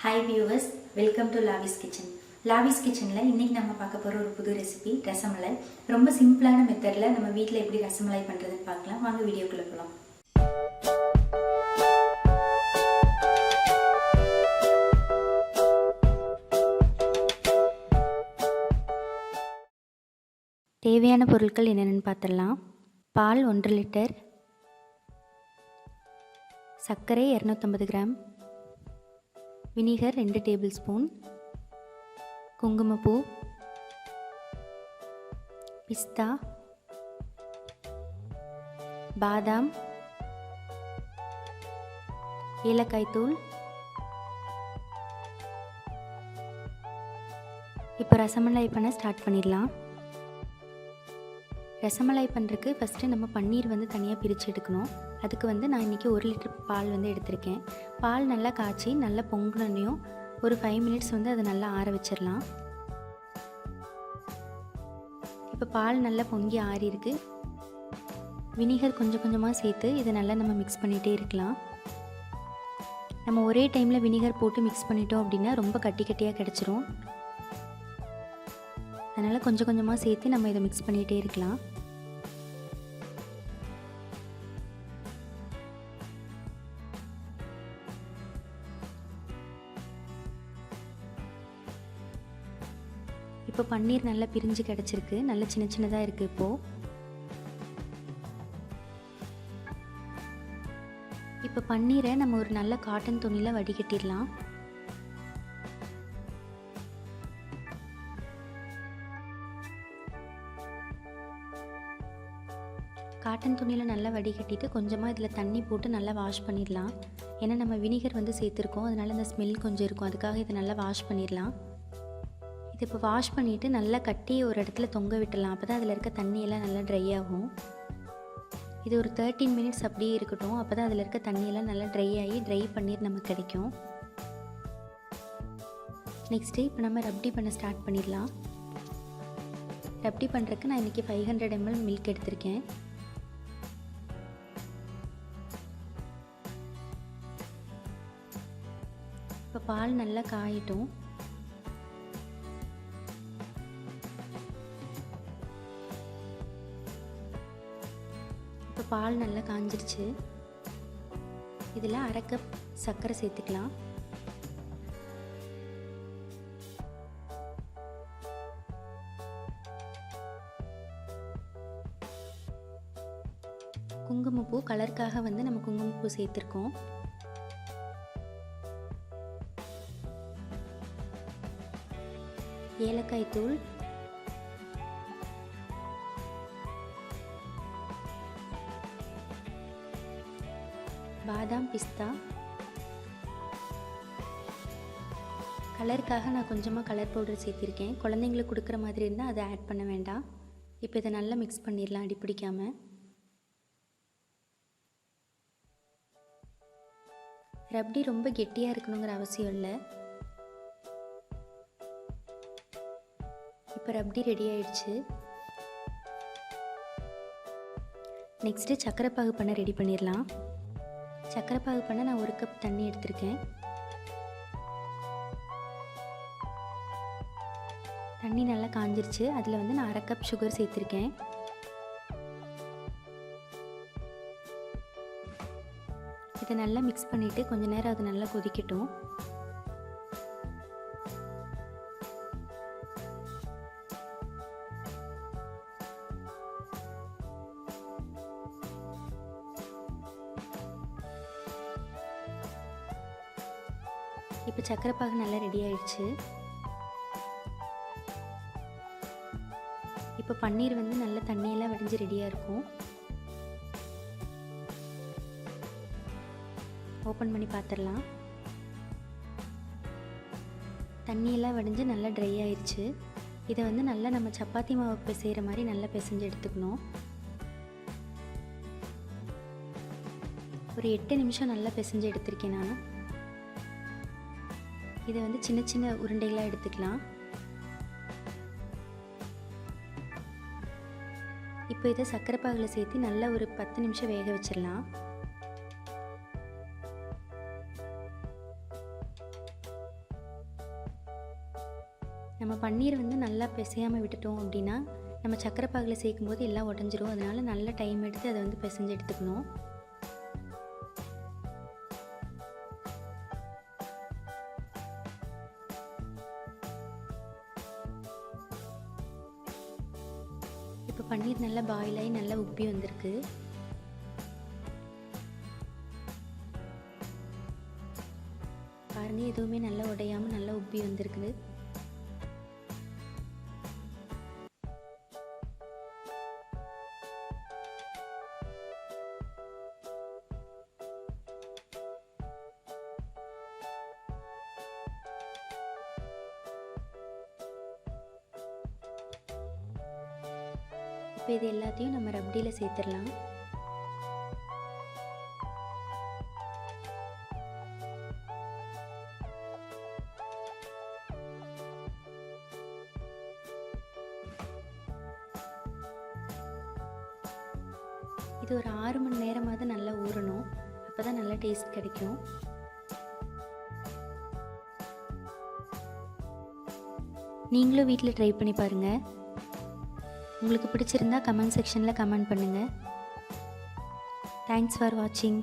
Hi viewers, welcome to Lavi's Kitchen. Lavi's Kitchenல இன்னைக்கு நம்ம பார்க்க போற ஒரு புது ரெசிபி ரசமலை. ரொம்ப சிம்பிளான மெத்தட்ல நம்ம வீட்ல எப்படி ரசமலை பண்றதுன்னு பார்க்கலாம். வாங்க வீடியோக்குள்ள போலாம். தேவையான பொருட்கள் என்னென்னு பார்த்துடலாம். பால் 1 லிட்டர், சர்க்கரை 250 கிராம், வினிகர் 2 டேபிள் ஸ்பூன், குங்குமப்பூ, பிஸ்தா, பாதாம், ஏலக்காய் தூள். இப்போ ரசமலாய் பண்ண ஸ்டார்ட் பண்ணிடலாம். ரசமலாய் பண்ணுறதுக்கு ஃபஸ்ட்டு நம்ம பன்னீர் தனியாக பிரித்து எடுக்கணும். அதுக்கு நான் இன்றைக்கி 1 லிட்டர் பால் எடுத்திருக்கேன். பால் நல்லா காய்ச்சி நல்லா பொங்கினோன்னையும் ஒரு 5 மினிட்ஸ் அதை நல்லா ஆற வச்சிடலாம். இப்போ பால் நல்லா பொங்கி ஆறி இருக்கு. வினிகர் கொஞ்சம் கொஞ்சமாக சேர்த்து இதை நல்லா நம்ம மிக்ஸ் பண்ணிகிட்டே இருக்கலாம். நம்ம ஒரே டைமில் வினிகர் போட்டு மிக்ஸ் பண்ணிட்டோம் அப்படின்னா ரொம்ப கட்டி கட்டியாக கிடச்சிரும். அதனால் கொஞ்சம் கொஞ்சமாக சேர்த்து நம்ம இதை மிக்ஸ் பண்ணிகிட்டே இருக்கலாம். இப்போ பன்னீர் நல்லா பிரிஞ்சு கிடச்சிருக்கு. நல்லா சின்ன சின்னதாக இருக்குது. இப்போ பன்னீரை நம்ம ஒரு நல்ல காட்டன் துணியில் வடிகட்டிடலாம். காட்டன் துணியில் நல்லா வடிகட்டிட்டு கொஞ்சமாக இதில் தண்ணி போட்டு நல்லா வாஷ் பண்ணிடலாம். ஏன்னா நம்ம வினிகர் சேர்த்துருக்கோம், அதனால் இந்த ஸ்மெல் கொஞ்சம் இருக்கும். அதுக்காக இதை நல்லா வாஷ் பண்ணிடலாம். இது இப்போ வாஷ் பண்ணிவிட்டு நல்லா கட்டி ஒரு இடத்துல தொங்க விட்டுடலாம். அப்போ தான் அதில் இருக்க தண்ணியெல்லாம் நல்லா ட்ரை ஆகும். இது ஒரு 13 மினிட்ஸ் அப்படியே இருக்கட்டும். அப்போ தான் அதில் இருக்க தண்ணியெல்லாம் நல்லா ட்ரை ஆகி ட்ரை பன்னீர் நமக்கு கிடைக்கும். நெக்ஸ்ட்டு இப்போ நம்ம ரப்டி பண்ண ஸ்டார்ட் பண்ணிடலாம். ரப்டி பண்ணுறதுக்கு நான் இன்றைக்கி 500 ml மில்க் எடுத்திருக்கேன். இப்போ பால் நல்லா காயட்டும். இப்போ பால் நல்லா காஞ்சிருச்சு. இதில் 1/2 கப் சர்க்கரை சேர்த்துக்கலாம். குங்குமப்பூ கலருக்காக நம்ம குங்குமப்பூ சேர்த்துருக்கோம். ஏலக்காய் தூள், பாதாம், பிஸ்தா. கலருக்காக நான் கொஞ்சமாக கலர் பவுடர் சேர்த்திருக்கேன். குழந்தைங்களுக்கு கொடுக்குற மாதிரி இருந்தால் அதை ஆட் பண்ண வேண்டாம். இப்போ இதை நல்லா மிக்ஸ் பண்ணிடலாம் அடி பிடிக்காமல். ரப்டி ரொம்ப கெட்டியாக இருக்கணுங்கிற அவசியம் இல்லை. இப்போ ரப்டி ரெடி ஆயிடுச்சு. நெக்ஸ்ட்டு சக்கரை பாகு பண்ண ரெடி பண்ணிடலாம். சக்கரை பாகு பண்ண நான் 1 கப் தண்ணி எடுத்திருக்கேன். தண்ணி நல்லா காஞ்சிருச்சு. அதில் நான் 1/2 கப் சுகர் சேர்த்துருக்கேன். இதை நல்லா மிக்ஸ் பண்ணிவிட்டு கொஞ்ச நேரம் அது நல்லா கொதிக்கட்டும். இப்போ சக்கரை பாகு நல்லா ரெடி ஆயிடுச்சு. இப்போ பன்னீர் நல்ல தண்ணியெல்லாம் வடிஞ்சு ரெடியாக இருக்கும். ஓப்பன் பண்ணி பார்த்துடலாம். தண்ணியெல்லாம் வடிஞ்சு நல்லா ட்ரை ஆயிடுச்சு. இதை நல்லா நம்ம சப்பாத்தி மாவு பிசைகிற மாதிரி நல்லா பிசைஞ்சு எடுத்துக்கணும். ஒரு 8 நிமிஷம் நல்லா பிசைஞ்சு எடுத்திருக்கேன் நான். இதை சின்ன சின்ன உருண்டைகளாக எடுத்துக்கலாம். இப்போ இதை சர்க்கரை பாகில் சேர்த்து நல்லா ஒரு 10 நிமிஷம் வேக வச்சிடலாம். நம்ம பன்னீர் வந்து நல்லா பிசையாமல் விட்டுட்டோம் அப்படின்னா நம்ம சக்கரை பாகில் சேர்க்கும்போது எல்லாம் உடஞ்சிரும். அதனால் நல்ல டைம் எடுத்து அதை வந்து பிசைஞ்சு எடுத்துக்கணும். இப்போ பன்னீர் நல்லா பாயில் ஆகி நல்லா உப்பி வந்திருக்கு. பாருங்கள், எதுவுமே நல்லா உடையாமல் நல்லா உப்பி வந்திருக்குது. இப்போ இது எல்லாத்தையும் நம்ம ரப்டியில் சேர்த்துடலாம். இது ஒரு 6 மணி நேரமாவது நல்லா ஊறணும். அப்போ தான் நல்லா டேஸ்ட் கிடைக்கும். நீங்களும் வீட்டில் ட்ரை பண்ணி பாருங்கள். உங்களுக்கு பிடிச்சிருந்தா கமெண்ட் செக்ஷனில் கமெண்ட் பண்ணுங்கள். தேங்க்ஸ் ஃபார் வாட்சிங்.